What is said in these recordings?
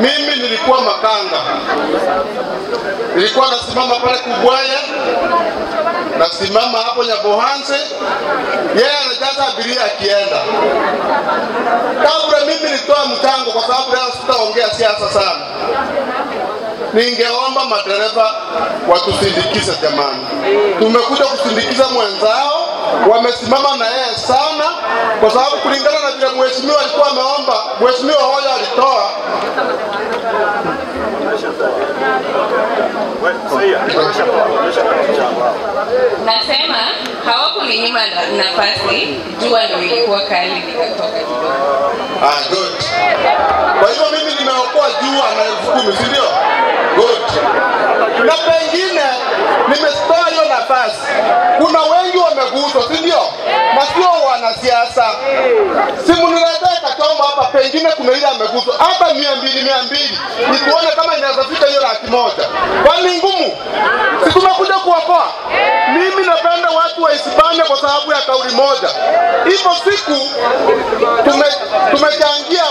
mimi nilikuwa makanga. Nilikuwa nasimama pale Kubwaya, nasimama hapo Nyabohanse, yeye anajaza abiria akienda. Kabla mimi nitoa mchango, kwa sababu leo sitaongea siasa sana, ningeomba madereva watusindikize jamani. Tumekuja kusindikiza mwenzao, wamesimama na yeye sana, kwa sababu kulingana na vile mheshimiwa alikuwa ameomba, mheshimiwa hoja alitoa. Nasema hawakuninyima nafasi, jua ndio ilikuwa kali nikatoka kidogo. Good. Kwa hivyo mimi nimeokoa jua na 10,000, si ndio? Good. Na pengine nimetoa hiyo nafasi. Kuna wengi wameguswa, si ndio? Na sio wanasiasa. Simu niletee Katombo hapa, pengine kuna ile ameguswa. Hata 200. Nikuone kama inaweza fika hiyo 100,000. Kwani ngumu? Si tumekuja kuokoa. Mimi napenda watu wa Hispania kwa sababu ya kauli moja. Ipo siku tumechangia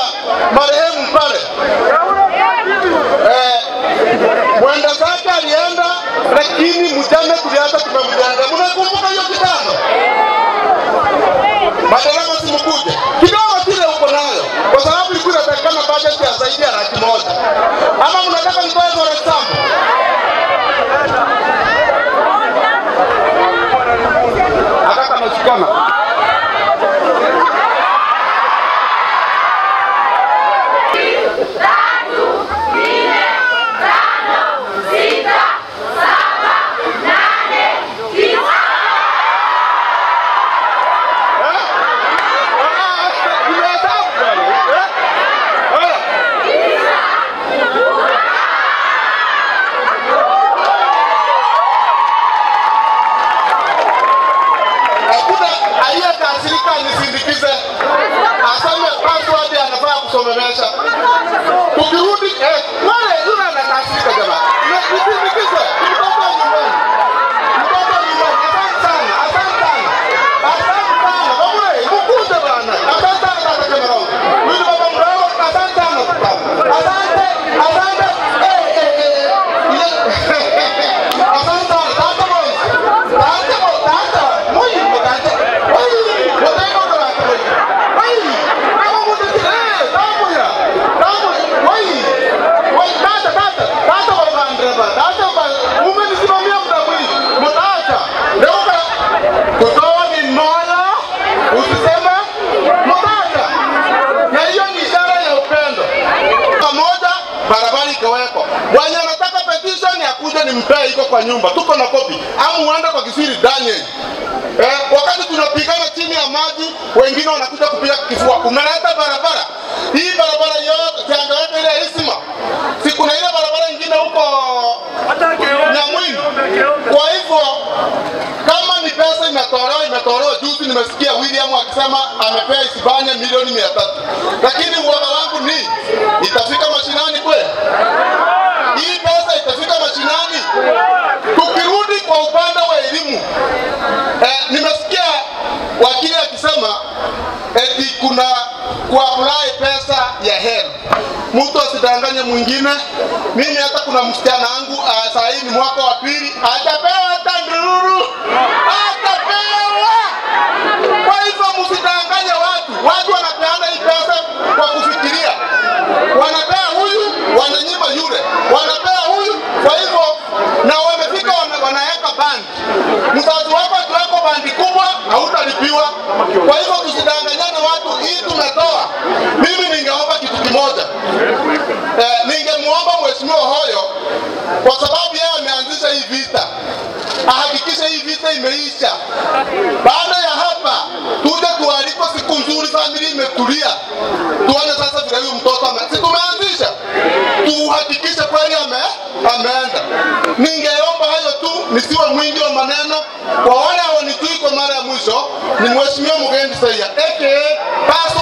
marehemu pale. Mwenda zake alienda, lakini mjane tulianza tumemjanga. Mnakumbuka hiyo kitano? Madaraka simkuje. Kidogo kile uko nayo. Kwa sababu ilikuwa inatakana budget ya zaidi ya 100,000. Ama mnataka nitoe za hesabu? Akaka nashikana. Ukirudi wale yule anakasirika jamaa. Nisikilize. Mtoto nyumbani. Asante sana. Wewe mkuje bwana. Asante sana kwa kamera. Mimi baba mdogo, asante sana. Asante. Barabara ikawekwa. Wanya nataka petition ya kuja nimpee iko kwa nyumba. Tuko na kopi. Amu uende kwa Kisiri Daniel. Wakati tunapigana chini ya maji, wengine wanakuja kupiga kifua. Unaleta barabara. Hii barabara yote kiangalia ile Isima. Si kuna ile barabara nyingine huko Nyamwini. Kwa hivyo kama ni pesa imetolewa juzi nimesikia William akisema amepea Hispania milioni 300. Lakini uoga wangu ni itafika mashinani kweli? Hii pesa itafika mashinani? Tukirudi kwa upande wa elimu, nimesikia wakili akisema eti kuna kuapply pesa ya HELB. Mtu asidanganye mwingine. Mimi hata kuna msichana wangu saa hii ni mwaka wa 2 hajapewa hata ndururu. Hajapewa. Kwa hivyo msidanganye watu. Watu wanapeana hii pesa kwa kufikiria. Wanapea huyu, wananyima yule. Wanapea huyu, kwa hivyo na wamefika wanaweka bandi. Mzazi wako akiweka bandi kubwa hautalipiwa. Kwa hivyo tusidanganyane watu, hii tumetoa. Mimi ningeomba kitu kimoja. Ningemuomba mheshimiwa Hoyo, kwa sababu yeye ameanzisha hii vita, ahakikishe hii vita imeisha. Baada ya hapa tuje tualiko siku nzuri, familia imetulia, tuone sasa vile huyu mtoto tumeanzisha, tuhakikishe kweli ameenda. Ningeomba hayo tu, nisiwe mwingi wa maneno. Kwa wale hawanijui kwa mara ya mwisho, ni mheshimiwa Mugendi Saia aka